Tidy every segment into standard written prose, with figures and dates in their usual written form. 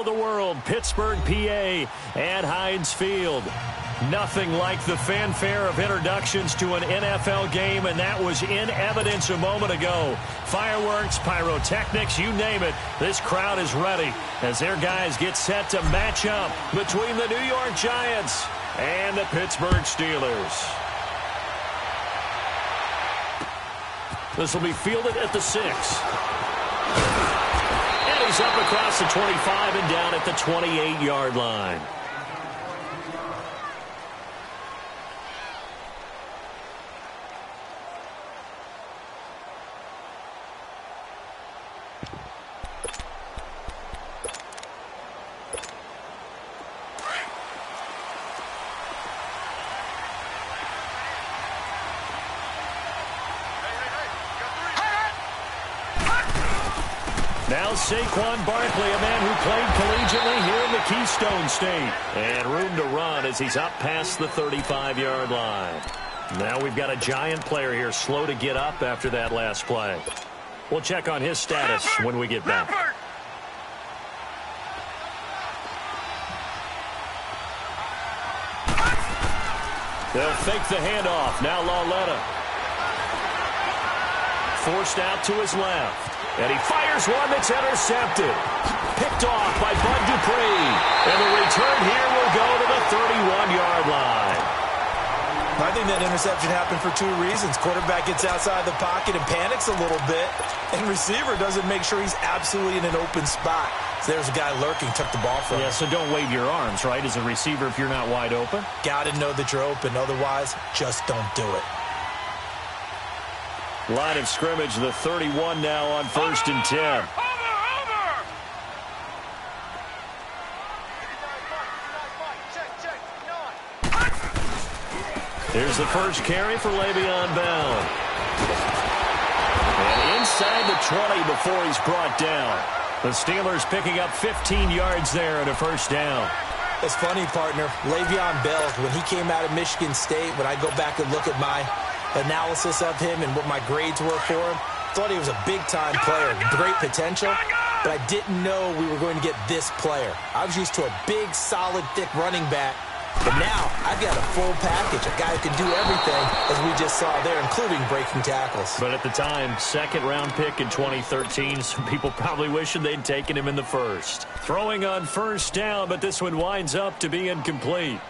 The world, Pittsburgh, PA, and Heinz Field. Nothing like the fanfare of introductions to an NFL game, and that was in evidence a moment ago. Fireworks, pyrotechnics, you name it. This crowd is ready as their guys get set to match up between the New York Giants and the Pittsburgh Steelers. This will be fielded at the 6. And he's up across the 25 and down at the 28-yard line. Now Saquon Barkley, a man who played collegiately here in the Keystone State. And room to run as he's up past the 35-yard line. Now we've got a Giant player here slow to get up after that last play. We'll check on his status when we get back. They'll fake the handoff. Now Lauletta. Forced out to his left. And he fires one that's intercepted. Picked off by Bud Dupree. And the return here will go to the 31-yard line. I think that interception happened for two reasons. Quarterback gets outside the pocket and panics a little bit. And receiver doesn't make sure he's absolutely in an open spot. So there's a guy lurking, took the ball from him. Yeah, so don't wave your arms, right, as a receiver if you're not wide open? Got to know that you're open. Otherwise, just don't do it. Line of scrimmage, the 31 now on 1st and 10. Here's the first carry for Le'Veon Bell. And inside the 20 before he's brought down. The Steelers picking up 15 yards there and a first down. It's funny, partner. Le'Veon Bell, when he came out of Michigan State, when I go back and look at my analysis of him and what my grades were for him, thought he was a big-time player, great potential, but I didn't know we were going to get this player. I was used to a big, solid, thick running back, but now I've got a full package, a guy who can do everything, as we just saw there, including breaking tackles. But at the time, second-round pick in 2013, some people probably wishing they'd taken him in the first. Throwing on first down, but this one winds up to be incomplete.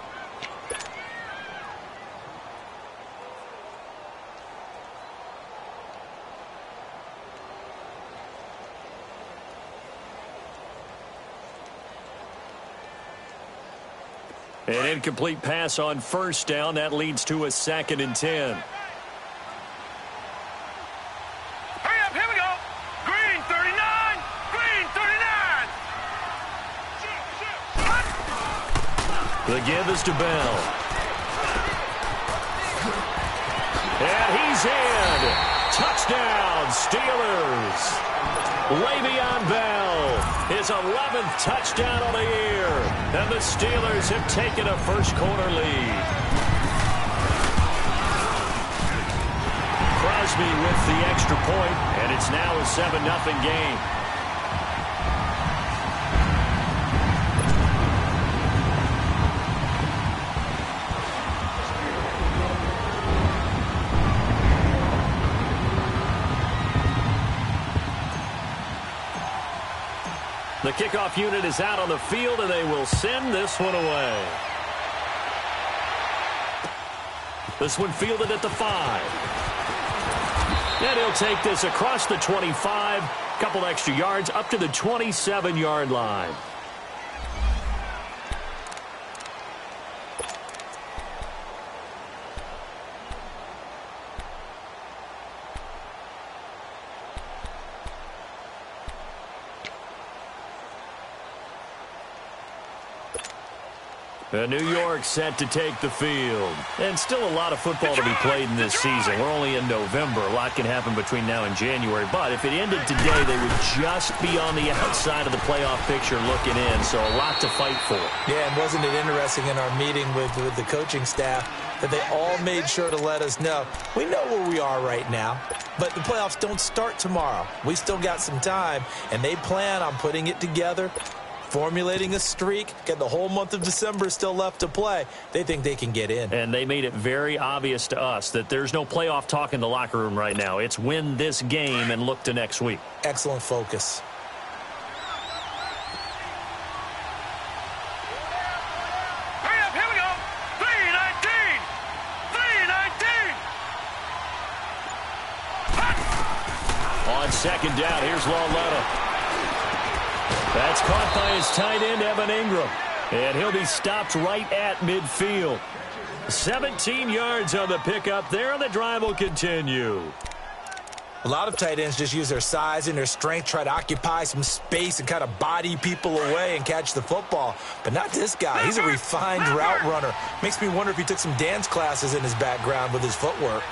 An incomplete pass on first down. That leads to a 2nd and 10. Hurry up, here we go. Green 39. Green 39. The give is to Bell. And he's in. Touchdown, Steelers. Le'Veon Bell, his 11th touchdown of the year. And the Steelers have taken a first-quarter lead. Crosby with the extra point, and it's now a 7-0 game. The kickoff unit is out on the field, and they will send this one away. This one fielded at the 5. And he'll take this across the 25, couple extra yards, up to the 27-yard line. New York set to take the field. And still a lot of football to be played in this season. We're only in November. A lot can happen between now and January. But if it ended today, they would just be on the outside of the playoff picture looking in. So a lot to fight for. Yeah, and wasn't it interesting in our meeting with the coaching staff that they all made sure to let us know, we know where we are right now, but the playoffs don't start tomorrow. We still got some time, and they plan on putting it together formulating a streak, get the whole month of December still left to play. They think they can get in. And they made it very obvious to us that there's no playoff talk in the locker room right now. It's win this game and look to next week. Excellent focus. Here we go. 319. 319. On second down, here's Lauletta. That's caught by his tight end, Evan Ingram. And he'll be stopped right at midfield. 17 yards on the pickup there, and the drive will continue. A lot of tight ends just use their size and their strength, try to occupy some space and kind of body people away and catch the football. But not this guy. He's a refined route runner. Makes me wonder if he took some dance classes in his background with his footwork.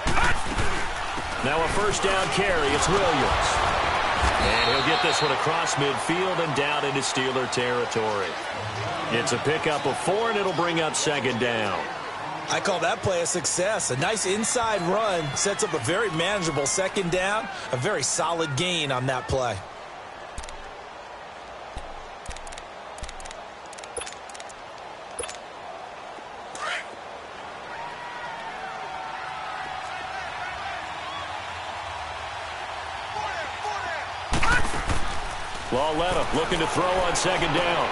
Now a first down carry. It's Williams. And he'll get this one across midfield and down into Steeler territory. It's a pickup of 4, and it'll bring up second down. I call that play a success. A nice inside run sets up a very manageable second down. A very solid gain on that play. Lauletta looking to throw on second down.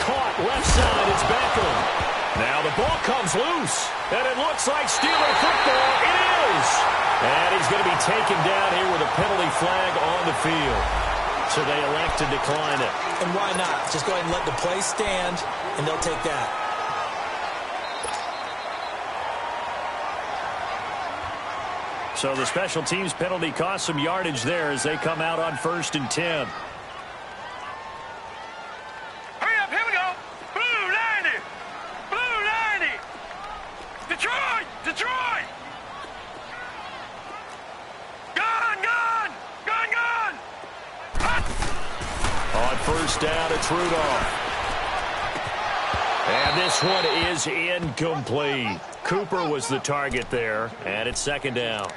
Caught left side. It's Beckham. Now the ball comes loose. And it looks like Steeler football. It is. And he's going to be taken down here with a penalty flag on the field. So they elect to decline it. And why not? Just go ahead and let the play stand, and they'll take that. So the special teams penalty cost some yardage there as they come out on 1st and 10. Down, it's Rudolph. And this one is incomplete. Cooper was the target there, and it's second down.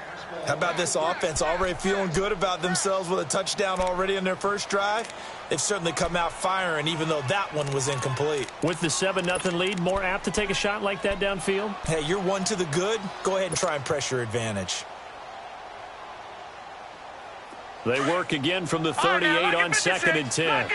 How about this offense already feeling good about themselves with a touchdown already in their first drive? They've certainly come out firing, even though that one was incomplete. With the 7-0 lead, more apt to take a shot like that downfield? Hey, you're one to the good. Go ahead and try and press your advantage. They work again from the 38 on 2nd and 10.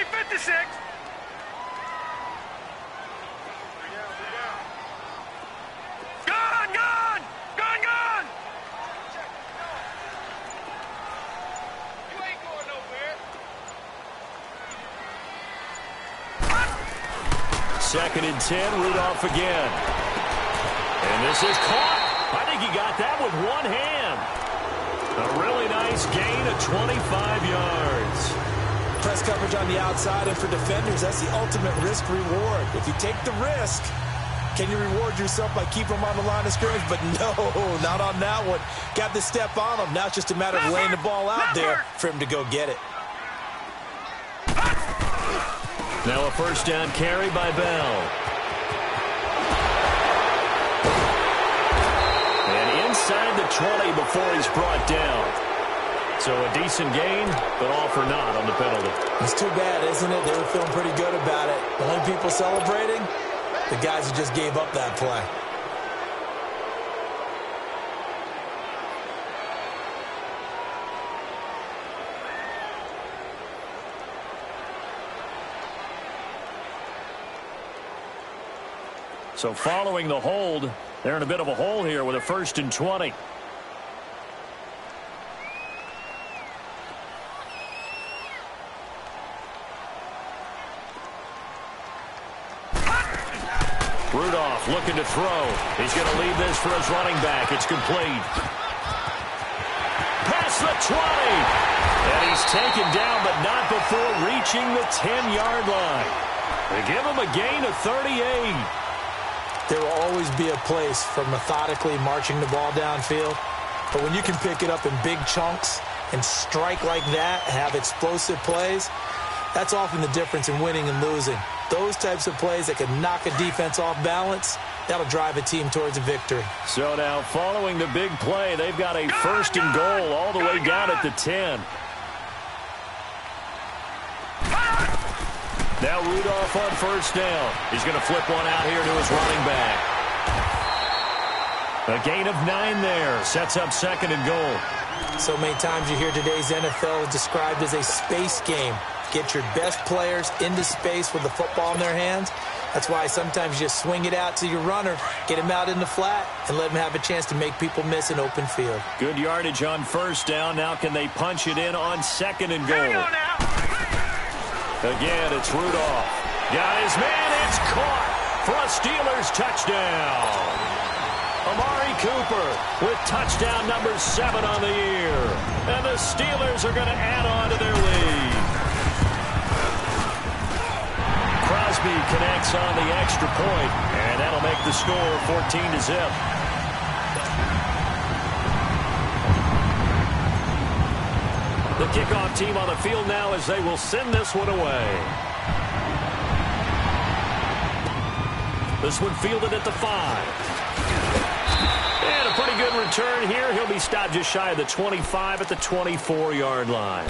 Second and 10, Rudolph again. And this is caught. I think he got that with one hand. A really nice gain of 25 yards. Press coverage on the outside, and for defenders, that's the ultimate risk-reward. If you take the risk, can you reward yourself by keeping them on the line of scrimmage? But no, not on that one. Got the step on them. Now it's just a matter of laying the ball out there for him to go get it. Now a first down carry by Bell. And inside the 20 before he's brought down. So a decent gain, but all for naught on the penalty. It's too bad, isn't it? They were feeling pretty good about it. The only people celebrating, the guys who just gave up that play. So following the hold, they're in a bit of a hole here with a 1st and 20. Rudolph looking to throw. He's going to leave this for his running back. It's complete. Past the 20. And he's taken down, but not before reaching the 10-yard line. They give him a gain of 38. There will always be a place for methodically marching the ball downfield. But when you can pick it up in big chunks and strike like that, have explosive plays, that's often the difference in winning and losing. Those types of plays that can knock a defense off balance, that'll drive a team towards a victory. So now following the big play, they've got a 1st and goal all the way down at the 10. Now Rudolph on first down. He's going to flip one out here to his running back. A gain of 9 there. Sets up second and goal. So many times you hear today's NFL described as a space game. Get your best players into space with the football in their hands. That's why sometimes you just swing it out to your runner, get him out in the flat, and let him have a chance to make people miss an open field. Good yardage on first down. Now can they punch it in on second and goal? Again, it's Rudolph. Got his man. It's caught for a Steelers touchdown. Amari Cooper with touchdown number 7 on the year. And the Steelers are going to add on to their lead. Crosby connects on the extra point, and that'll make the score 14-0. The kickoff team on the field now as they will send this one away. This one fielded at the 5. And a pretty good return here. He'll be stopped just shy of the 25 at the 24-yard line.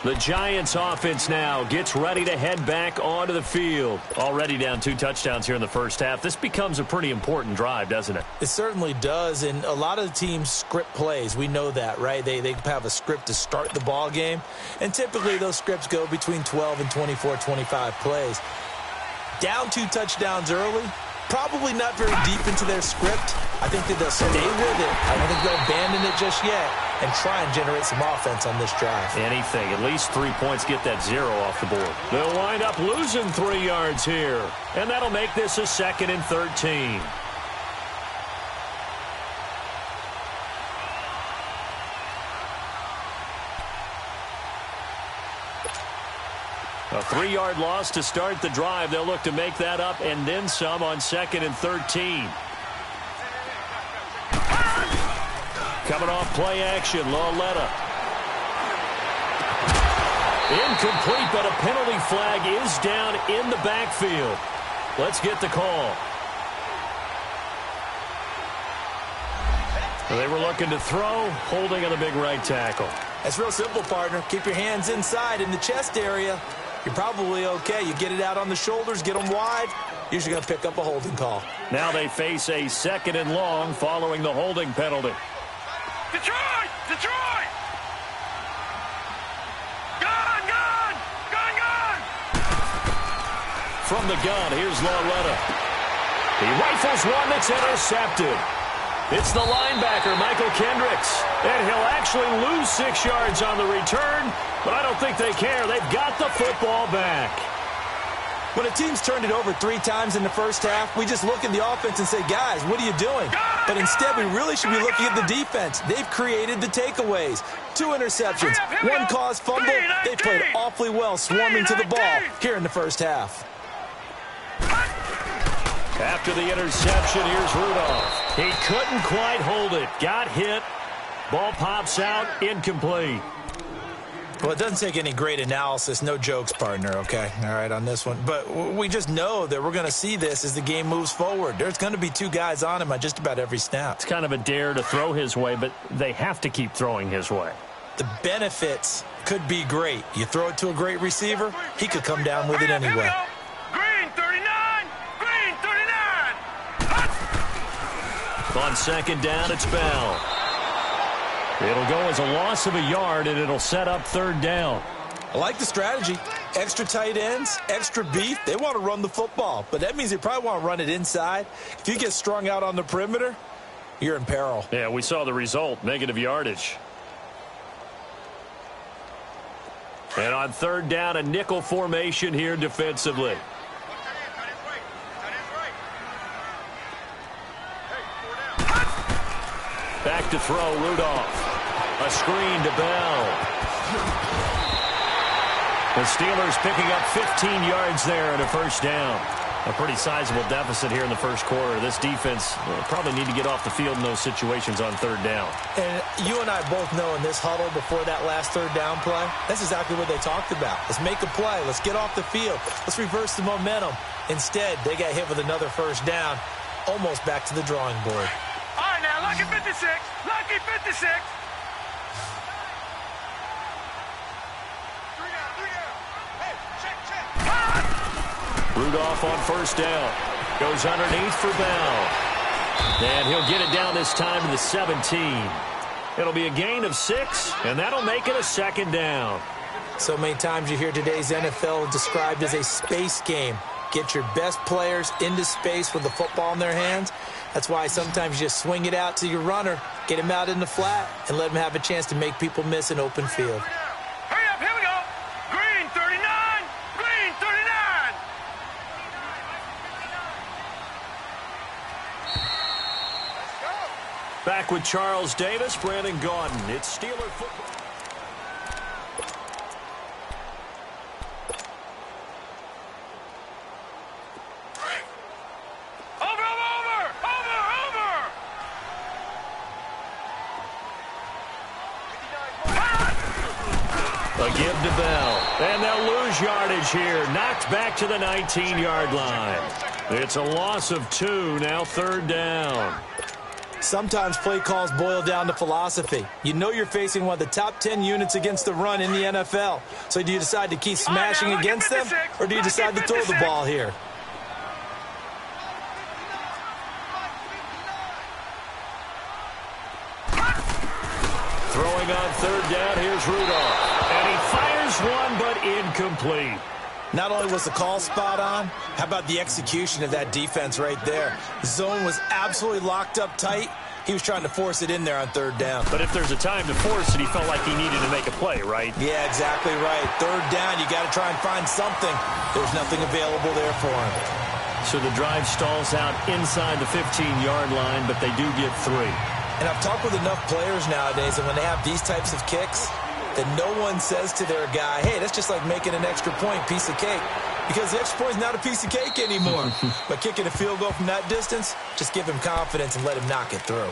The Giants offense now gets ready to head back onto the field. Already down 2 touchdowns here in the first half. This becomes a pretty important drive, doesn't it? It certainly does, and a lot of the teams script plays. We know that, right? They have a script to start the ball game, and typically those scripts go between 12 and 24, 25 plays. Down 2 touchdowns early, probably not very deep into their script. I think that they'll stay with it. I don't think they'll abandon it just yet and try and generate some offense on this drive. Anything. At least 3 points, get that 0 off the board. They'll wind up losing 3 yards here. And that'll make this a 2nd and 13. A 3-yard loss to start the drive. They'll look to make that up and then some on 2nd and 13. Coming off play action, Lauletta. Incomplete, but a penalty flag is down in the backfield. Let's get the call. They were looking to throw, holding on the big right tackle. That's real simple, partner. Keep your hands inside in the chest area. You're probably okay. You get it out on the shoulders, get them wide. Usually going to pick up a holding call. Now they face a 2nd and long following the holding penalty. Detroit! Detroit! Gun! Gun! Gun! Gun! From the gun, here's Lauletta. He rifles one that's intercepted. It's the linebacker, Michael Kendricks. And he'll actually lose 6 yards on the return, but I don't think they care. They've got the football back. When a team's turned it over 3 times in the first half, we just look at the offense and say, guys, what are you doing? But instead, we really should be looking at the defense. They've created the takeaways. 2 interceptions, 1 caused fumble. They played awfully well swarming to the ball here in the first half. After the interception, here's Rudolph. He couldn't quite hold it. Got hit. Ball pops out, incomplete. Well, it doesn't take any great analysis. No jokes, partner, okay? All right, on this one. But we just know that we're going to see this as the game moves forward. There's going to be 2 guys on him on just about every snap. It's kind of a dare to throw his way, but they have to keep throwing his way. The benefits could be great. You throw it to a great receiver, he could come down with it anyway. Green 39! Green 39! On 2nd down, it's Bell. It'll go as a loss of a yard, and it'll set up 3rd down. I like the strategy. Extra tight ends, extra beef. They want to run the football, but that means they probably want to run it inside. If you get strung out on the perimeter, you're in peril. Yeah, we saw the result, negative yardage. And on 3rd down, a nickel formation here defensively. Back to throw, Rudolph. A screen to Bell. The Steelers picking up 15 yards there and a 1st down. A pretty sizable deficit here in the first quarter. This defense probably need to get off the field in those situations on 3rd down. And you and I both know in this huddle before that last 3rd down play, that's exactly what they talked about. Let's make a play. Let's get off the field. Let's reverse the momentum. Instead, they got hit with another 1st down, almost back to the drawing board. All right, now, lucky 56. Lucky 56. Rudolph on first down. Goes underneath for Bell. And he'll get it down this time to the 17. It'll be a gain of 6, and that'll make it a second down. So many times you hear today's NFL described as a space game. Get your best players into space with the football in their hands. That's why sometimes you just swing it out to your runner, get him out in the flat, and let him have a chance to make people miss an open field. Hurry up, here we go. Green 39, green 39. Back with Charles Davis, Brandon Gaudin. It's Steeler football. A give to Bell. And they'll lose yardage here. Knocked back to the 19-yard line. It's a loss of 2, now third down. Sometimes play calls boil down to philosophy. You know you're facing one of the top 10 units against the run in the NFL. So do you decide to keep smashing against them, or do you decide to throw the ball here? Throwing on third down, here's Rudolph. And he fires one, but incomplete. Not only was the call spot on, how about the execution of that defense right there? Zone was absolutely locked up tight. He was trying to force it in there on third down. But if there's a time to force it, he felt like he needed to make a play, right? Yeah, exactly right. Third down, you got to try and find something. There's nothing available there for him. So the drive stalls out inside the 15-yard line, but they do get 3. And I've talked with enough players nowadays, and when they have these types of kicks, that no one says to their guy, hey, that's just like making an extra point, piece of cake. Because the extra point is not a piece of cake anymore. But kicking a field goal from that distance, just give him confidence and let him knock it through.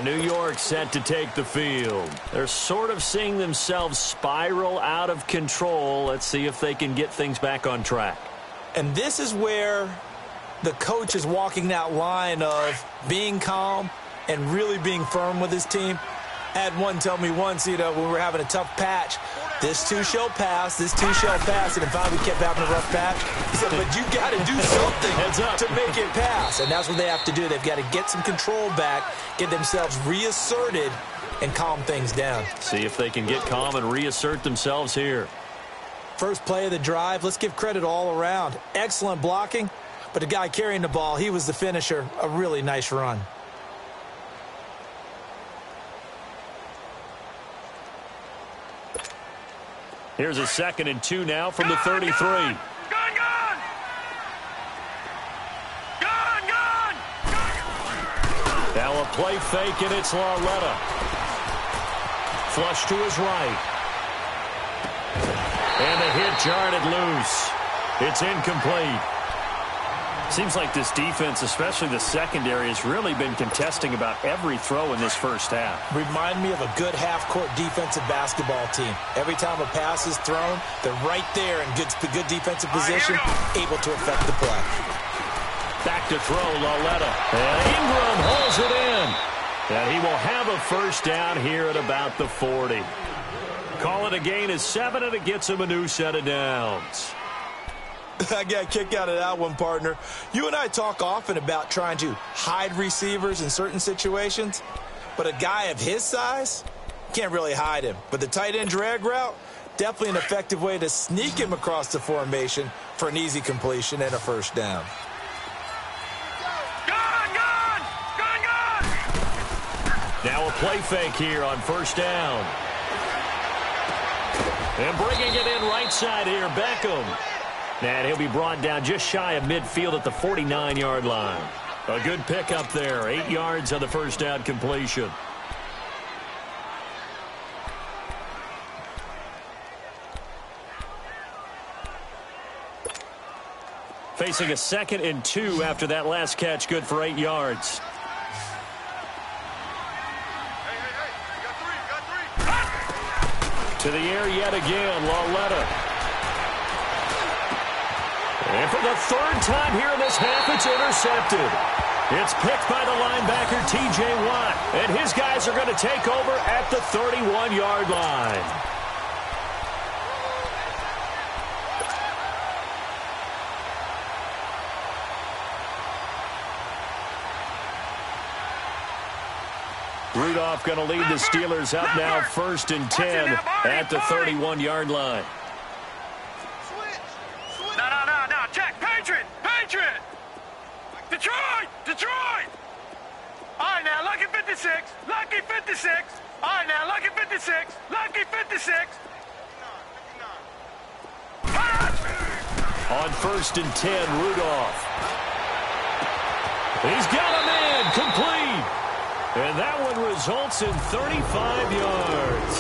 New York set to take the field. They're sort of seeing themselves spiral out of control. Let's see if they can get things back on track. And this is where the coach is walking that line of being calm and really being firm with his team. I had one tell me once, when we were having a tough patch, this too shall pass, this too shall pass, and finally we kept having a rough patch. He said, but you got to do something to make it pass, and that's what they have to do. They've got to get some control back, get themselves reasserted, and calm things down. See if they can get calm and reassert themselves here. First play of the drive, let's give credit all around. Excellent blocking, but the guy carrying the ball, he was the finisher. A really nice run. Here's a 2nd and 2 now from the 33. Gone! Now a play fake, and it's Lauletta. Flush to his right. And the hit jarred it loose. It's incomplete. Seems like this defense, especially the secondary, has really been contesting about every throw in this first half. Remind me of a good half-court defensive basketball team. Every time a pass is thrown, they're right there in good defensive position, able to affect the play. Back to throw, Lauletta. And Ingram holds it in. And he will have a first down here at about the 40. Call it a gain of 7, and it gets him a new set of downs. I got a kick out of that one, partner. You and I talk often about trying to hide receivers in certain situations, but a guy of his size, can't really hide him. But the tight end drag route, definitely an effective way to sneak him across the formation for an easy completion and a first down. Now a play fake here on first down. And bringing it in right side here, Beckham. And he'll be brought down just shy of midfield at the 49-yard line. A good pickup there. 8 yards on the first down completion. Facing a 2nd and 2 after that last catch, good for 8 yards. To the air yet again, Lauletta. And for the 3rd time here in this half, it's intercepted. It's picked by the linebacker, T.J. Watt. And his guys are going to take over at the 31-yard line. Rudolph going to lead the Steelers up now 1st and 10 at the 31-yard line. No. Check. Patriot. Detroit. All right, now, lucky 56. All right, now, lucky 56. On 1st and 10, Rudolph. He's got him in, complete. And that one results in 35 yards.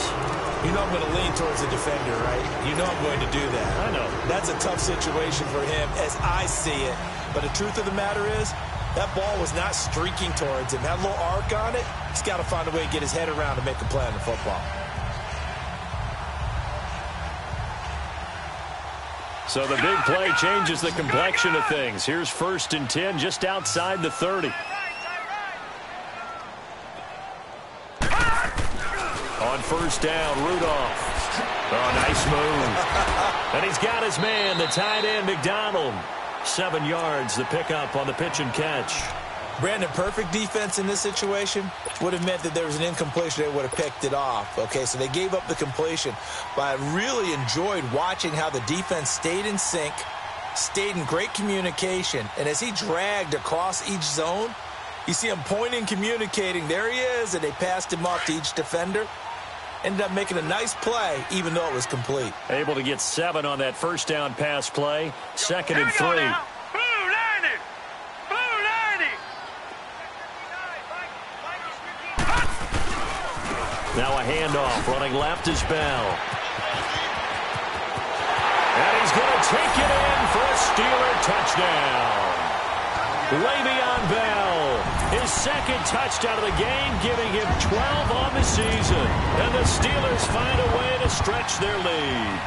You know I'm going to lean towards the defender, right? You know I'm going to do that. I know. That's a tough situation for him as I see it. But the truth of the matter is, that ball was not streaking towards him. That little arc on it, he's got to find a way to get his head around to make a play on the football. So the big play changes the complexion of things. Here's 1st and 10 just outside the 30. On 1st down, Rudolph. Oh, nice move. And he's got his man, the tight end, McDonald. 7 yards, the pickup on the pitch and catch. Brandon, perfect defense in this situation would have meant that there was an incompletion. They would have picked it off. Okay, so they gave up the completion. But I really enjoyed watching how the defense stayed in sync, stayed in great communication. And as he dragged across each zone, you see him pointing, communicating. There he is, and they passed him off to each defender. Ended up making a nice play, even though it was complete. Able to get 7 on that 1st down pass play. 2nd and 3. Now a handoff, running left is Bell. And he's going to take it in for a Steeler touchdown. Le'Veon Bell, his 2nd touchdown of the game, giving him 12 on the season. And the Steelers find a way to stretch their lead.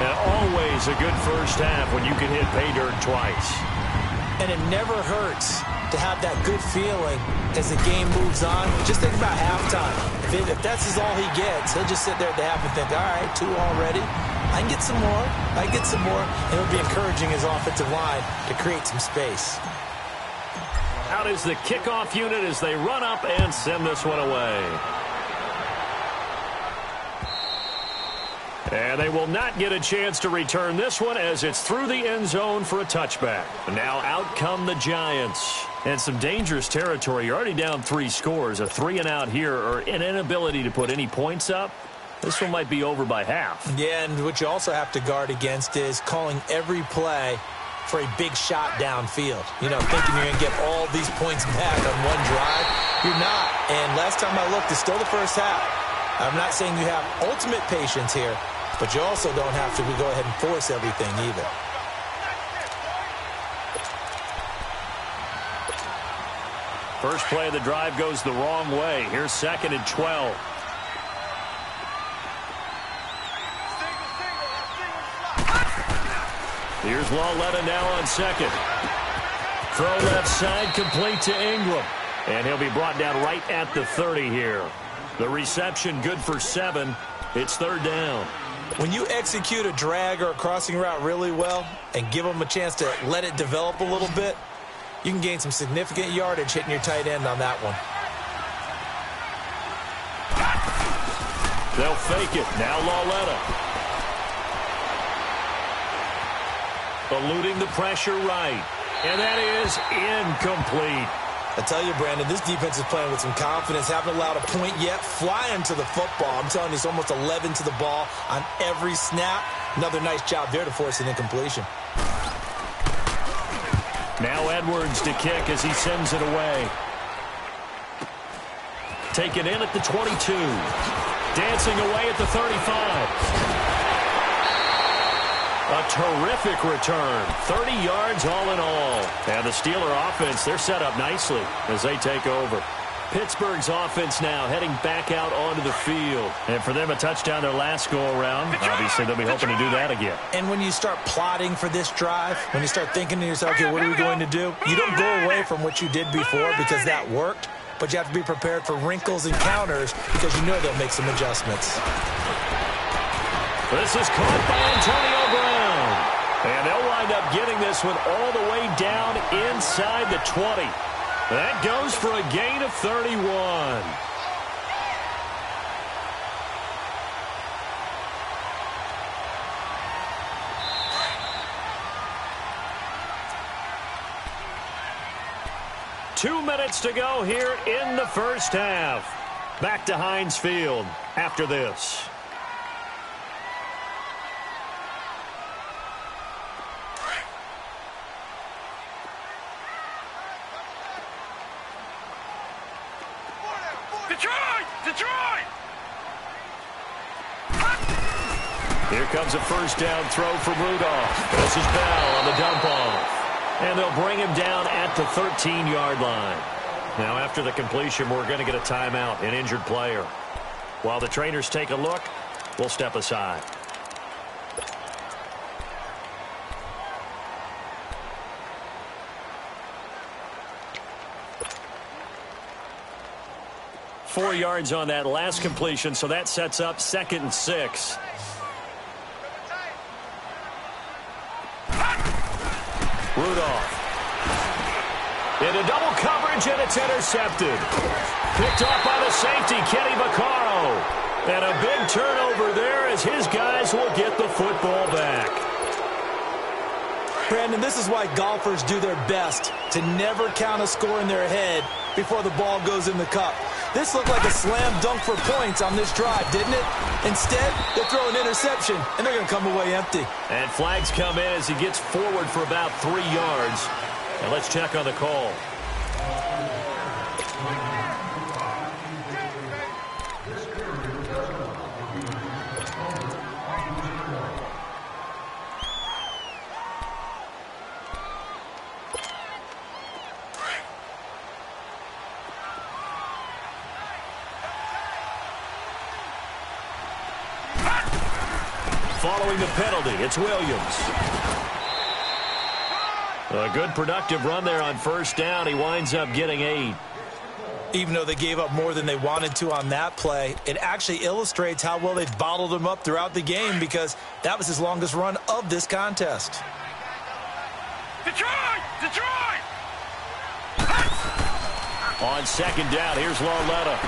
And always a good first half when you can hit pay dirt twice. And it never hurts to have that good feeling as the game moves on. Just think about halftime. If that's all he gets, he'll just sit there at the half and think, all right, 2 already. I can get some more. And it'll be encouraging his offensive line to create some space. Out is the kickoff unit as they run up and send this one away. And they will not get a chance to return this one as it's through the end zone for a touchback. Now out come the Giants. And some dangerous territory. You're already down 3 scores. A 3-and-out here or an inability to put any points up. This one might be over by half. Yeah, and what you also have to guard against is calling every play for a big shot downfield. You know, thinking you're going to get all these points back on one drive. You're not. And last time I looked, it's still the first half. I'm not saying you have ultimate patience here, but you also don't have to go ahead and force everything either. First play of the drive goes the wrong way. Here's 2nd and 12. Here's Lawletta now on 2nd. Throw left side, complete to Ingram. And he'll be brought down right at the 30 here. The reception good for 7. It's 3rd down. When you execute a drag or a crossing route really well and give them a chance to let it develop a little bit, you can gain some significant yardage hitting your tight end on that one. They'll fake it. Now Lawletta. Eluding the pressure right. And that is incomplete. I tell you, Brandon, this defense is playing with some confidence. Haven't allowed a point yet. Flying to the football. I'm telling you, it's almost 11 to the ball on every snap. Another nice job there to force an incompletion. Now Edwards to kick as he sends it away. Taken in at the 22. Dancing away at the 35. A terrific return. 30 yards all in all. And the Steeler offense, they're set up nicely as they take over. Pittsburgh's offense now heading back out onto the field. And for them, a touchdown their last go-around. Obviously, they'll be hoping to do that again. And when you start plotting for this drive, when you start thinking to yourself, okay, what are we going to do? You don't go away from what you did before because that worked. But you have to be prepared for wrinkles and counters because you know they'll make some adjustments. This is caught by Antonio Brown. And they'll wind up getting this one all the way down inside the 20. That goes for a gain of 31. Two minutes to go here in the first half. Back to Heinz Field after this. Detroit! Here comes a first down throw from Rudolph. This is Bell on the dump off. And they'll bring him down at the 13-yard line. Now, after the completion, we're going to get a timeout, an injured player. While the trainers take a look, we'll step aside. Four yards on that last completion, so that sets up 2nd and 6. Rudolph. Into double coverage, and it's intercepted. Picked off by the safety, Kenny Vaccaro. And a big turnover there as his guys will get the football back. Brandon, this is why golfers do their best to never count a score in their head before the ball goes in the cup. This looked like a slam dunk for points on this drive, didn't it? Instead, they throw an interception, and they're going to come away empty. And flags come in as he gets forward for about 3 yards. And let's check on the call. Following the penalty, it's Williams. A good productive run there on first down. He winds up getting 8. Even though they gave up more than they wanted to on that play, it actually illustrates how well they've bottled him up throughout the game because that was his longest run of this contest. Detroit! On second down, here's Lauletta.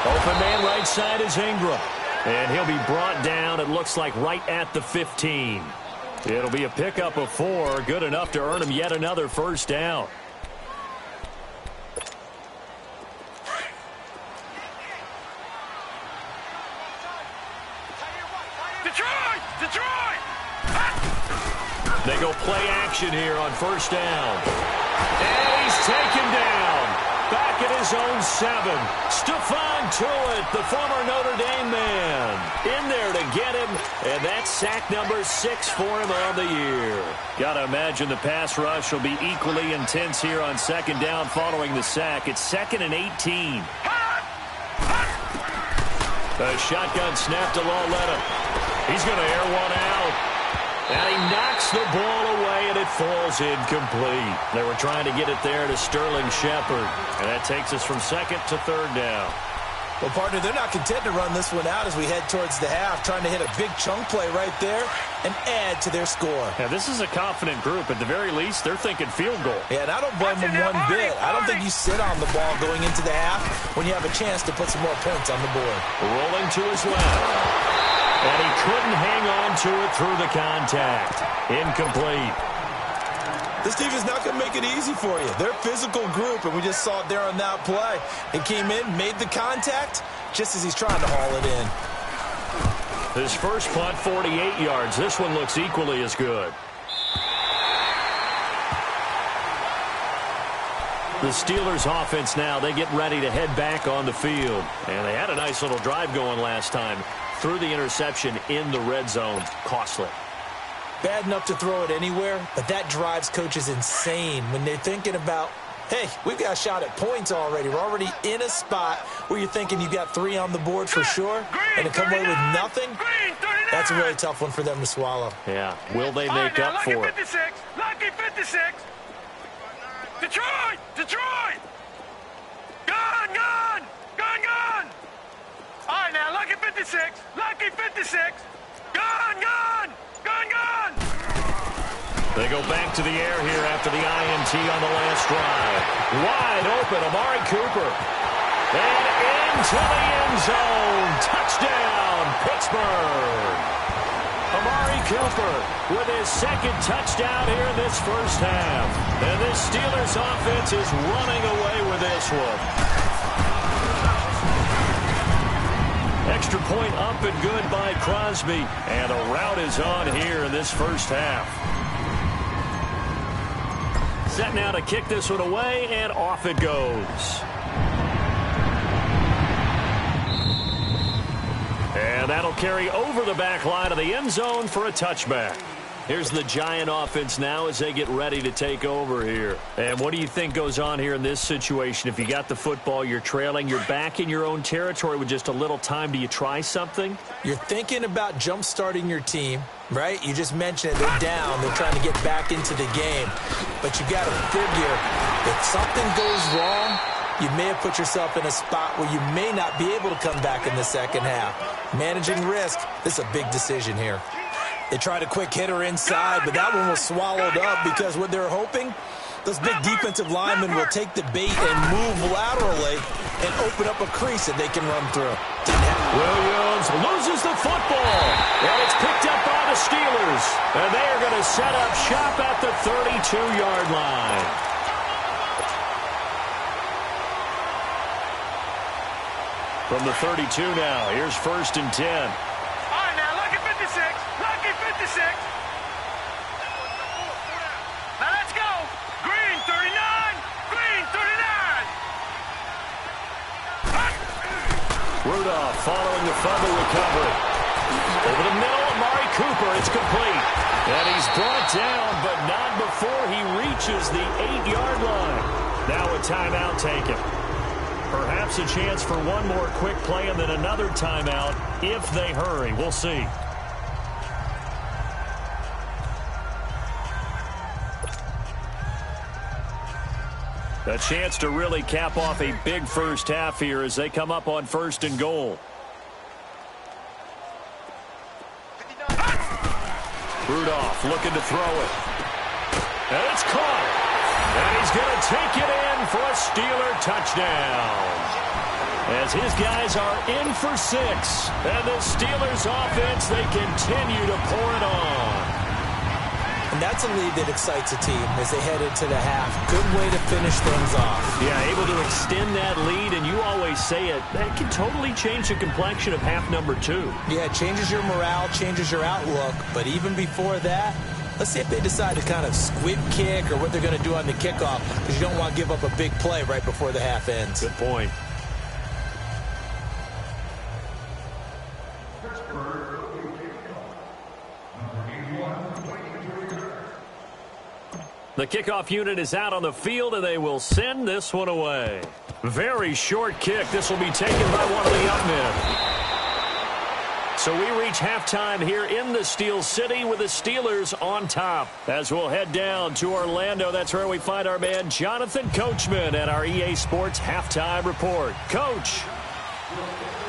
Open man right side is Ingram. And he'll be brought down, it looks like, right at the 15. It'll be a pickup of 4, good enough to earn him yet another first down. Detroit! They go play action here on first down. And he's taken down. Back at his own 7. Stephon Tuitt, the former Notre Dame man, in there to get him. And that's sack number 6 for him on the year. Got to imagine the pass rush will be equally intense here on second down following the sack. It's 2nd and 18. A shotgun snap to Lauletta. He's going to air one out. And he knocks the ball away, and it falls incomplete. They were trying to get it there to Sterling Shepard. And that takes us from 2nd to 3rd down. Well, partner, they're not content to run this one out as we head towards the half, trying to hit a big chunk play right there and add to their score. Yeah, this is a confident group. At the very least, they're thinking field goal. Yeah, and I don't blame them one bit. I don't think you sit on the ball going into the half when you have a chance to put some more points on the board. Rolling to his left. And he couldn't hang on to it through the contact. Incomplete. This team is not going to make it easy for you. They're a physical group, and we just saw it there on that play. He came in, made the contact, just as he's trying to haul it in. His first punt, 48 yards. This one looks equally as good. The Steelers offense now, they get ready to head back on the field. And they had a nice little drive going last time. Threw the interception in the red zone. Costly. Bad enough to throw it anywhere, but that drives coaches insane when they're thinking about, hey, we've got a shot at points already. We're already in a spot where you're thinking you've got 3 on the board for sure, and to come away with nothing, that's a really tough one for them to swallow. Yeah. Will they make up for it? Lucky 56. Detroit! Gone! All right, now, lucky 56. Gone! They go back to the air here after the INT on the last drive. Wide open, Amari Cooper. And into the end zone. Touchdown, Pittsburgh. Amari Cooper with his second touchdown here in this first half. And this Steelers offense is running away with this one. Extra point up and good by Crosby. And a rout is on here in this first half. Set now to kick this one away, and off it goes. And that'll carry over the back line of the end zone for a touchback. Here's the Giant offense now as they get ready to take over here. And what do you think goes on here in this situation? If you got the football, you're trailing, you're back in your own territory with just a little time. Do you try something? You're thinking about jump-starting your team, right? You just mentioned it. They're down. They're trying to get back into the game. But you got to figure if something goes wrong, you may have put yourself in a spot where you may not be able to come back in the second half. Managing risk, this is a big decision here. They tried a quick hitter inside, but that one was swallowed up because what they're hoping, those big defensive linemen will take the bait and move laterally and open up a crease that they can run through. Williams loses the football, and it's picked up by the Steelers. And they are going to set up shop at the 32-yard line. From the 32 now, here's 1st and 10. All right, now, lucky 56. Lucky 56. Now, let's go. Green, 39. Green, 39. Rudolph following the fumble recovery. Over the middle, Amari Cooper. It's complete. And he's brought down, but not before he reaches the 8-yard line. Now a timeout taken. Perhaps a chance for one more quick play and then another timeout if they hurry. We'll see. A chance to really cap off a big first half here as they come up on 1st and goal. Rudolph looking to throw it. And it's caught. And he's going to take it in for a Steeler touchdown. As his guys are in for 6. And the Steelers offense, they continue to pour it on. And that's a lead that excites a team as they head into the half. Good way to finish things off. Yeah, able to extend that lead, and you always say it, that can totally change the complexion of half number 2. Yeah, it changes your morale, changes your outlook. But even before that, let's see if they decide to kind of squib kick or what they're going to do on the kickoff, because you don't want to give up a big play right before the half ends. Good point. The kickoff unit is out on the field, and they will send this one away. Very short kick. This will be taken by one of the up men. So we reach halftime here in the Steel City with the Steelers on top. As we'll head down to Orlando, that's where we find our man Jonathan Coachman at our EA Sports Halftime Report. Coach.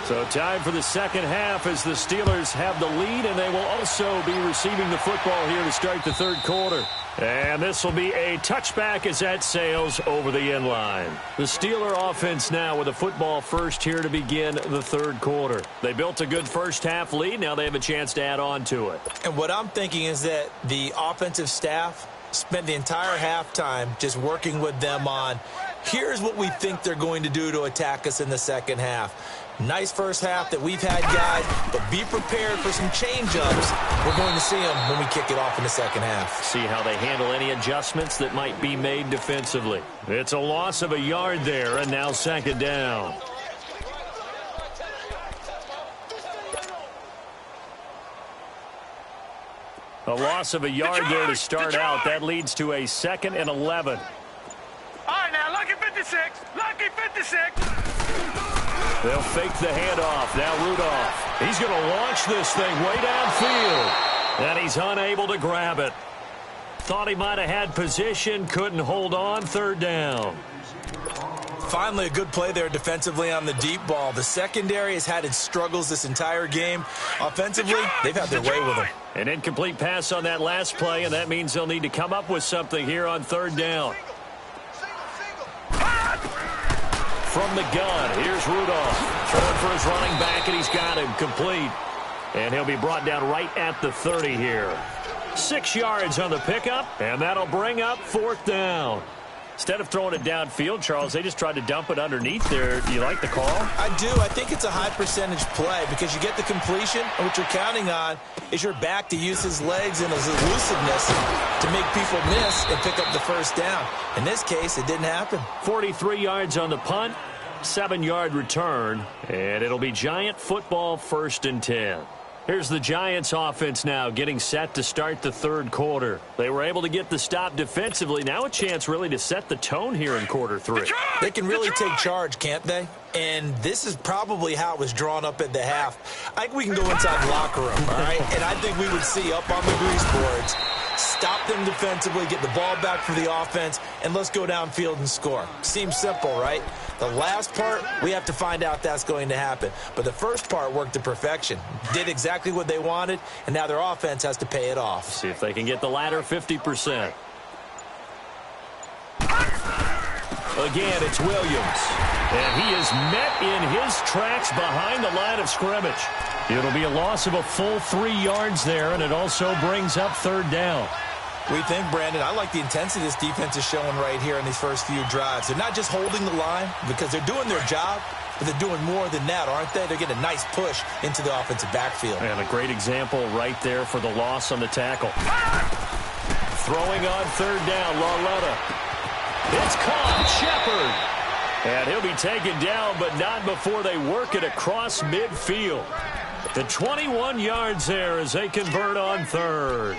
So time for the second half as the Steelers have the lead, and they will also be receiving the football here to start the third quarter. And this will be a touchback as that sails over the end line. The Steeler offense now with a football first here to begin the third quarter. They built a good first half lead. Now they have a chance to add on to it. And what I'm thinking is that the offensive staff spent the entire halftime just working with them on, here's what we think they're going to do to attack us in the second half. Nice first half that we've had, guys, but be prepared for some change-ups. We're going to see them when we kick it off in the second half. See how they handle any adjustments that might be made defensively. It's a loss of a yard there, and now second down. A loss of a yard there to start out. That leads to a 2nd and 11. All right, now, lucky 56. Lucky 56. They'll fake the handoff. Now Rudolph. He's going to launch this thing way downfield. And he's unable to grab it. Thought he might have had position. Couldn't hold on. Third down. Finally, a good play there defensively on the deep ball. The secondary has had its struggles this entire game. Offensively, they've had their way with them. An incomplete pass on that last play, and that means they'll need to come up with something here on third down. From the gun, here's Rudolph. Throwing for his running back, and he's got him complete. And he'll be brought down right at the 30 here. 6 yards on the pickup, and that'll bring up fourth down. Instead of throwing it downfield, Charles, they just tried to dump it underneath there. Do you like the call? I do. I think it's a high percentage play because you get the completion, and what you're counting on is your back to use his legs and his elusiveness to make people miss and pick up the first down. In this case, it didn't happen. 43 yards on the punt, 7-yard return, and it'll be Giant football 1st and 10. Here's the Giants offense now getting set to start the third quarter. They were able to get the stop defensively. Now a chance really to set the tone here in quarter 3. They can really take charge, can't they? And this is probably how it was drawn up at the half. I think we can go inside the locker room, all right? And I think we would see up on the grease boards, stop them defensively, get the ball back for the offense, and let's go downfield and score. Seems simple, right? The last part, we have to find out that's going to happen. But the first part worked to perfection. Did exactly what they wanted, and now their offense has to pay it off. See if they can get the latter 50%. Again, it's Williams. And he is met in his tracks behind the line of scrimmage. It'll be a loss of a full 3 yards there, and it also brings up third down. We think, Brandon, I like the intensity this defense is showing right here in these first few drives. They're not just holding the line because they're doing their job, but they're doing more than that, aren't they? They're getting a nice push into the offensive backfield. And a great example right there for the loss on the tackle. Throwing on third down, Lauletta. It's caught, Shepard. And he'll be taken down, but not before they work it across midfield. The 21 yards there as they convert on third.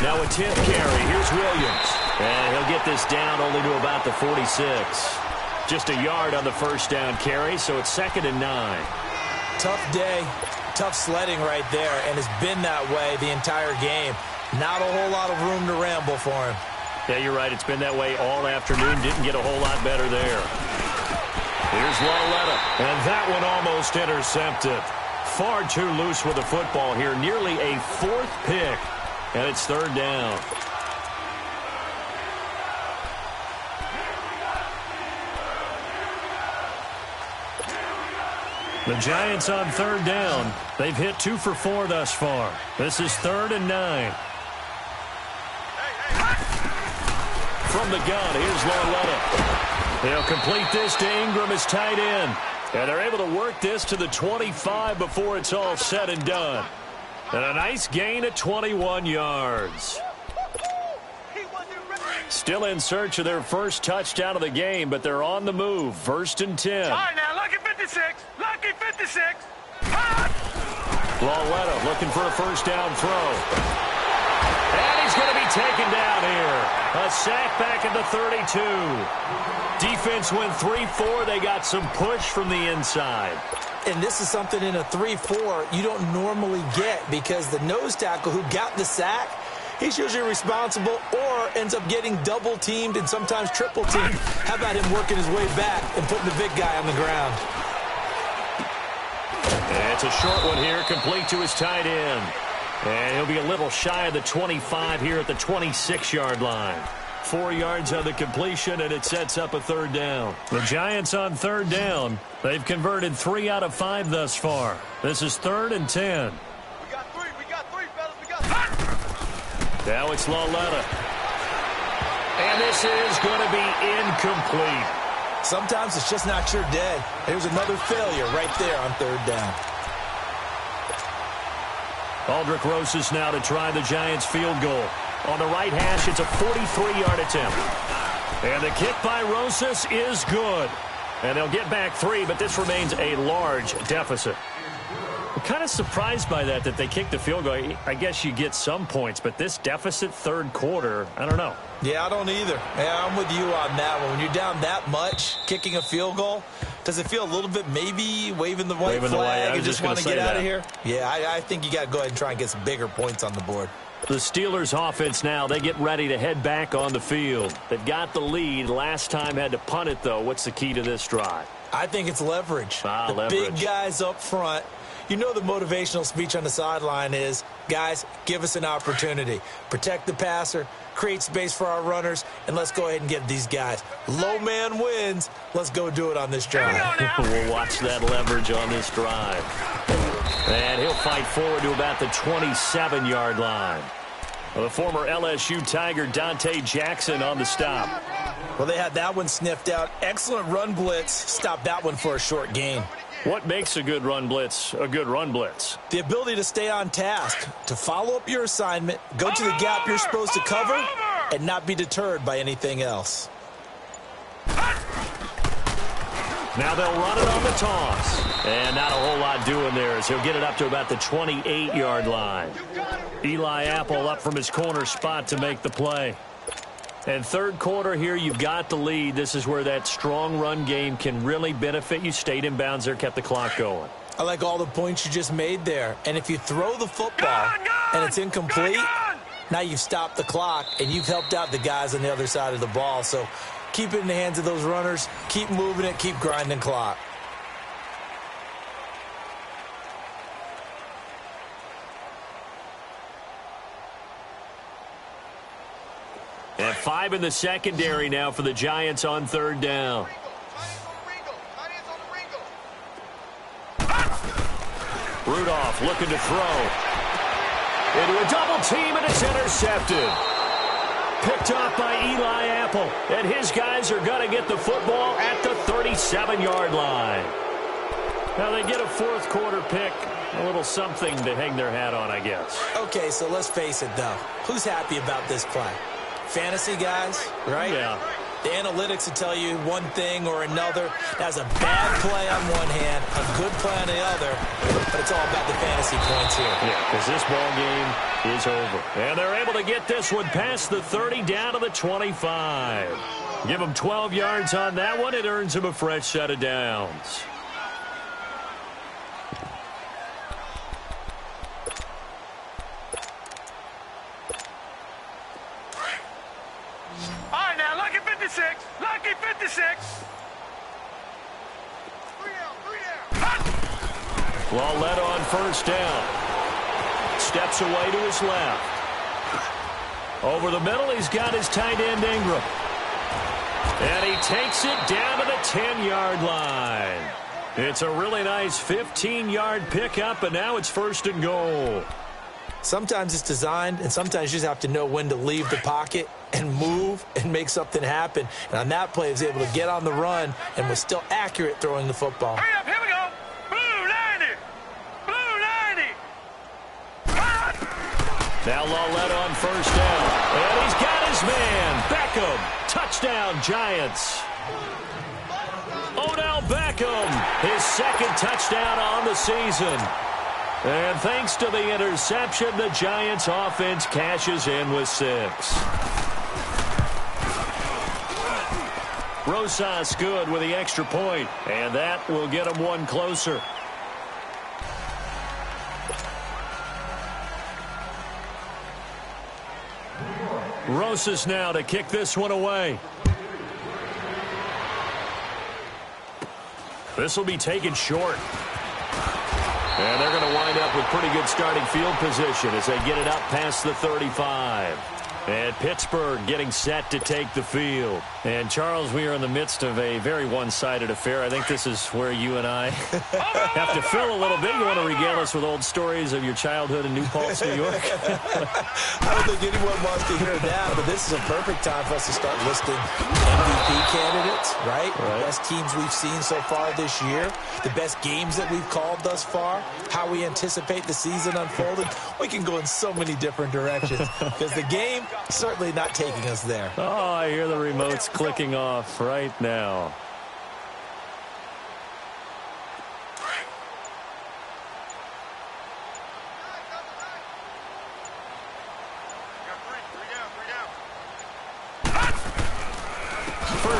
Now a 10th carry. Here's Williams. And he'll get this down only to about the 46. Just a yard on the first down carry, so it's 2nd and 9. Tough day, tough sledding right there, and it's been that way the entire game. Not a whole lot of room to ramble for him. Yeah, you're right. It's been that way all afternoon. Didn't get a whole lot better there. Here's Lauletta. And that one almost intercepted. Far too loose with the football here. Nearly a 4th pick. And it's third down. The Giants on third down. They've hit 2 for 4 thus far. This is 3rd and 9. From the gun, here's Lauletta. They'll complete this to Ingram as tight end. And they're able to work this to the 25 before it's all said and done. And a nice gain of 21 yards. Still in search of their first touchdown of the game, but they're on the move. 1st and 10. All right, now, lucky 56. Lucky 56. Lauletta looking for a first down throw. And he's going to be taken down here. A sack back at the 32. Defense went 3-4. They got some push from the inside. And this is something in a 3-4 you don't normally get because the nose tackle who got the sack, he's usually responsible or ends up getting double-teamed and sometimes triple-teamed. How about him working his way back and putting the big guy on the ground? And it's a short one here, complete to his tight end. And he'll be a little shy of the 25 here at the 26-yard line. 4 yards on the completion, and it sets up a third down. The Giants on third down. They've converted 3 out of 5 thus far. This is 3rd and 10. We got three, fellas. We got three. Now it's Lauletta. And this is going to be incomplete. Sometimes it's just not your day. There's another failure right there on third down. Aldrich Rosas now to try the Giants field goal. On the right hash, it's a 43-yard attempt. And the kick by Rosas is good. And they'll get back 3, but this remains a large deficit. I'm kind of surprised by that they kicked the field goal. I guess you get some points, but this deficit third quarter, I don't know. Yeah, I don't either. Yeah, I'm with you on that one. When you're down that much, kicking a field goal, does it feel a little bit maybe waving the white flag and just want to get out of here? Yeah, I think you got to go ahead and try and get some bigger points on the board. The Steelers offense now, they get ready to head back on the field. They've got the lead. Last time had to punt it, though. What's the key to this drive? I think it's leverage. Leverage. Big guys up front. You know the motivational speech on the sideline is, guys, give us an opportunity. Protect the passer, create space for our runners, and let's go ahead and get these guys. Low man wins. Let's go do it on this drive. We'll watch that leverage on this drive. And he'll fight forward to about the 27-yard line. The former LSU Tiger Dante Jackson on the stop. Well, they had that one sniffed out. Excellent run blitz. Stopped that one for a short gain. What makes a good run blitz a good run blitz? The ability to stay on task, to follow up your assignment, go to the gap you're supposed to cover, and not be deterred by anything else. Now they'll run it on the toss. And not a whole lot doing there as he'll get it up to about the 28-yard line. Eli Apple up from his corner spot to make the play. And third quarter here, you've got the lead. This is where that strong run game can really benefit you. Stayed in bounds there, kept the clock going. I like all the points you just made there. And if you throw the football and it's incomplete, now you've stopped the clock and you've helped out the guys on the other side of the ball. So keep it in the hands of those runners. Keep moving it. Keep grinding clock. And 5 in the secondary now for the Giants on third down. Rudolph looking to throw. Into a double team, and it's intercepted. Picked off by Eli Apple. And his guys are going to get the football at the 37-yard line. Now they get a fourth quarter pick. A little something to hang their hat on, I guess. Okay, so let's face it, though. Who's happy about this play? Fantasy guys, right? Yeah. The analytics will tell you one thing or another. That's a bad play on one hand, a good play on the other, but it's all about the fantasy points here. Yeah, because this ball game is over. And they're able to get this one past the 30 down to the 25. Give them 12 yards on that one. It earns them a fresh set of downs. Lucky 56. Led on first down. Steps away to his left. Over the middle, he's got his tight end Ingram. And he takes it down to the 10-yard line. It's a really nice 15-yard pickup, and now it's first and goal. Sometimes it's designed, and sometimes you just have to know when to leave the pocket and move and make something happen. And on that play, he was able to get on the run and was still accurate throwing the football. Hurry up, here we go. Blue 90. Blue 90. Now led on first down. And he's got his man. Beckham. Touchdown, Giants. Odell Beckham. His second touchdown on the season. And thanks to the interception, the Giants offense cashes in with 6. Rosas good with the extra point, and that will get them one closer. Rosas now to kick this one away. This will be taken short. And they're going to wind up with pretty good starting field position as they get it up past the 35. And Pittsburgh getting set to take the field. And, Charles, we are in the midst of a very one-sided affair. I think this is where you and I have to fill a little bit. You want to regale us with old stories of your childhood in New Paltz, New York? I don't think anyone wants to hear that, but this is a perfect time for us to start listing MVP candidates, right? The best teams we've seen so far this year, the best games that we've called thus far, how we anticipate the season unfolding. We can go in so many different directions because the game certainly not taking us there. Oh, I hear the remotes clicking off right now.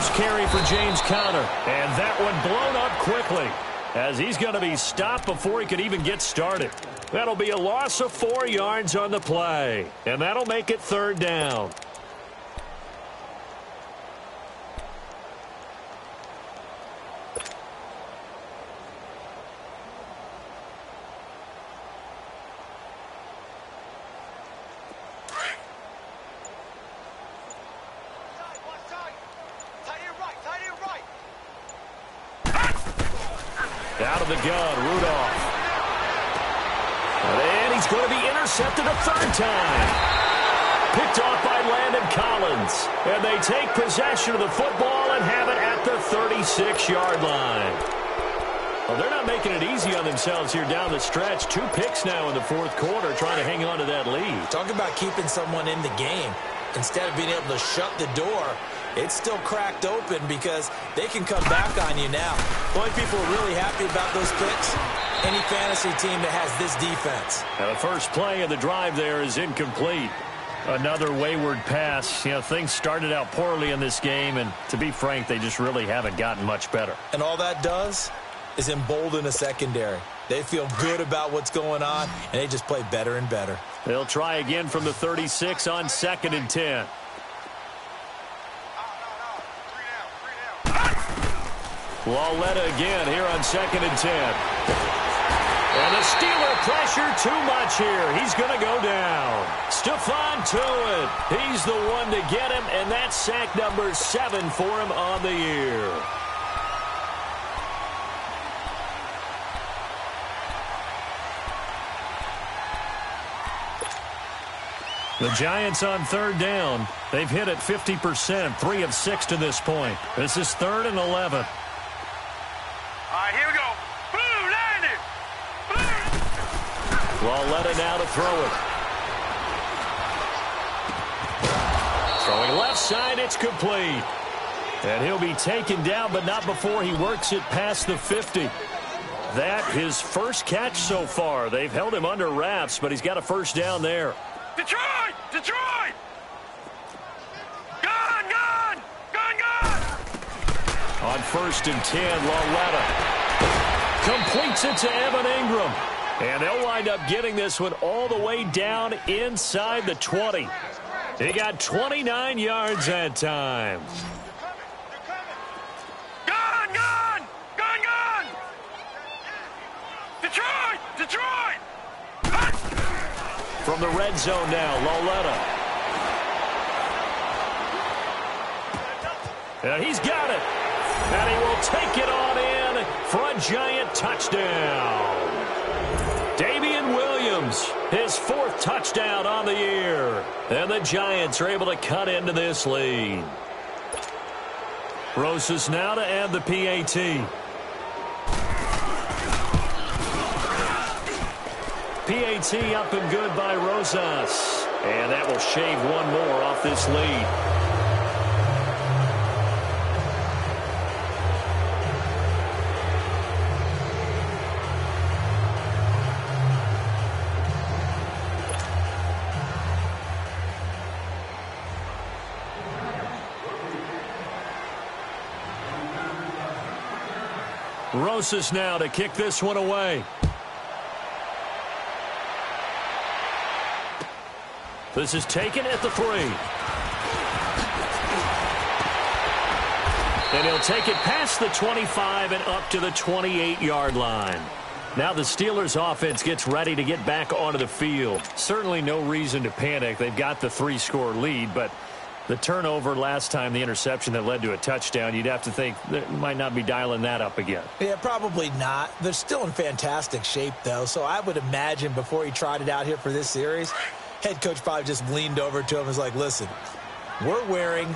first carry for James Conner. And that one blown up quickly, as he's going to be stopped before he could even get started. That'll be a loss of 4 yards on the play, and that'll make it 3rd down. Out of the gun, Rudolph. And he's going to be intercepted a 3rd time. Picked off by Landon Collins. And they take possession of the football and have it at the 36-yard line. Well, they're not making it easy on themselves here down the stretch. 2 picks now in the 4th quarter, trying to hang on to that lead. Talk about keeping someone in the game. Instead of being able to shut the door, it's still cracked open because they can come back on you now. The only people are really happy about those picks, any fantasy team that has this defense. Now the first play of the drive there is incomplete. Another wayward pass. You know, things started out poorly in this game, and to be frank, they just really haven't gotten much better. And all that does is embolden a secondary. They feel good about what's going on, and they just play better and better. They'll try again from the 36 on 2nd and 10. Lauletta again here on 2nd and 10. And the Steeler pressure too much here. He's going to go down. Stephon Tuitt. He's the one to get him, and that's sack number 7 for him on the year. The Giants on 3rd down. They've hit it 50%, 3 of 6 to this point. This is 3rd and 11. All right, here we go. Boom, landed. Boom. Lauletta now to throw it. Throwing left side, it's complete. And he'll be taken down, but not before he works it past the 50. That his first catch so far. They've held him under wraps, but he's got a first down there. Detroit! Detroit! Gun! Gun! Gun! Gun! On 1st and 10, Lauletta completes it to Evan Ingram. And they'll wind up getting this one all the way down inside the 20. He got 29 yards that time. Gun! Gun! Gun! Gun! Detroit! Detroit! From the red zone now, Lauletta. And he's got it. And he will take it on in for a Giant touchdown. Damian Williams, his 4th touchdown on the year. And the Giants are able to cut into this lead. Rosas now to add the PAT. PAT up and good by Rosas. And that will shave 1 more off this lead. Rosas now to kick this one away. This is taken at the 3. And he'll take it past the 25 and up to the 28-yard line. Now the Steelers offense gets ready to get back onto the field. Certainly no reason to panic. They've got the 3-score lead, but the turnover last time, the interception that led to a touchdown, you'd have to think they might not be dialing that up again. Yeah, probably not. They're still in fantastic shape, though, so I would imagine before he tried it out here for this series, head coach probably just leaned over to him and was like, listen, we're wearing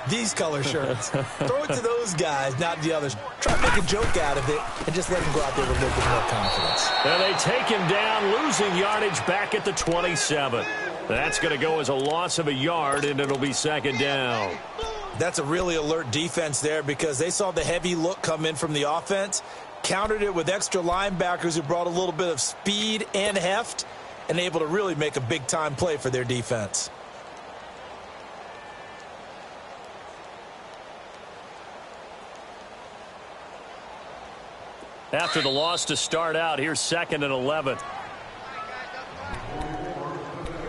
these color shirts. Throw it to those guys, not the others. Try to make a joke out of it and just let him go out there with a little bit more confidence. And they take him down, losing yardage back at the 27. That's going to go as a loss of a yard, and it'll be 2nd down. That's a really alert defense there because they saw the heavy look come in from the offense, countered it with extra linebackers who brought a little bit of speed and heft, and able to really make a big-time play for their defense. After the loss to start out, here's 2nd and 11.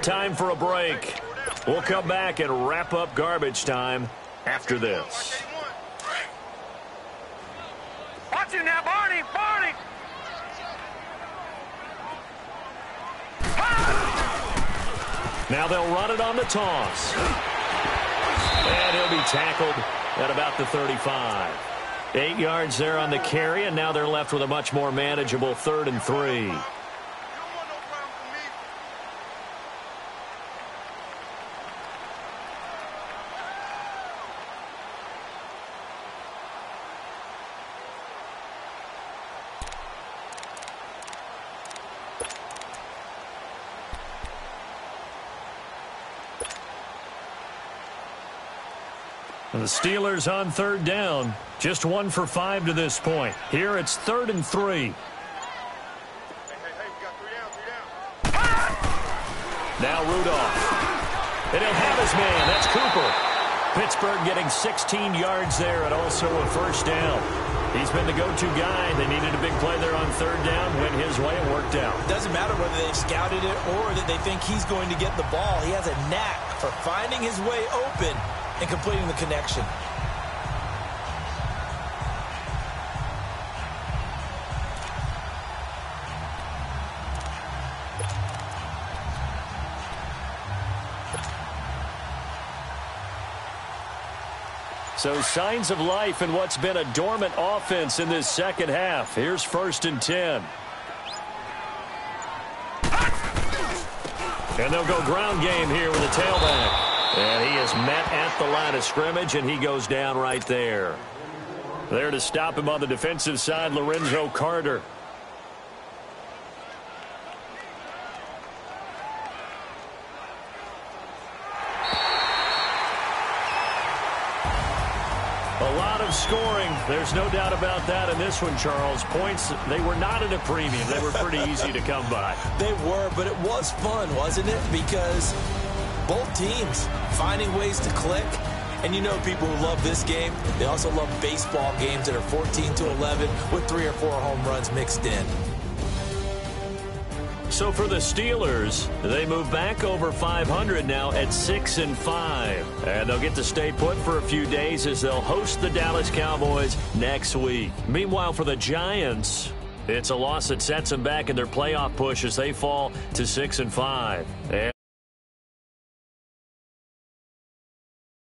Time for a break. We'll come back and wrap up garbage time after this. Watch him now, Barney! Barney! Now they'll run it on the toss. And he'll be tackled at about the 35. 8 yards there on the carry, and now they're left with a much more manageable 3rd and 3. The Steelers on 3rd down. Just 1 for 5 to this point. Here it's 3rd and 3. Now Rudolph. And he'll have his man. That's Cooper. Pittsburgh getting 16 yards there and also a 1st down. He's been the go-to guy. They needed a big play there on 3rd down. Went his way and worked out. Doesn't matter whether they've scouted it or that they think he's going to get the ball. He has a knack for finding his way open and completing the connection. So signs of life in what's been a dormant offense in this second half. Here's 1st and 10. And they'll go ground game here with a tailback. And he is met at the line of scrimmage, and he goes down right there. There to stop him on the defensive side, Lorenzo Carter. A lot of scoring. There's no doubt about that in this one, Charles. Points, they were not at a premium. They were pretty easy to come by. They were, but it was fun, wasn't it? Because both teams finding ways to click. And you know people who love this game, they also love baseball games that are 14-11 with 3 or 4 home runs mixed in. So for the Steelers, they move back over 500 now at 6-5. And they'll get to stay put for a few days as they'll host the Dallas Cowboys next week. Meanwhile, for the Giants, it's a loss that sets them back in their playoff push as they fall to 6-5.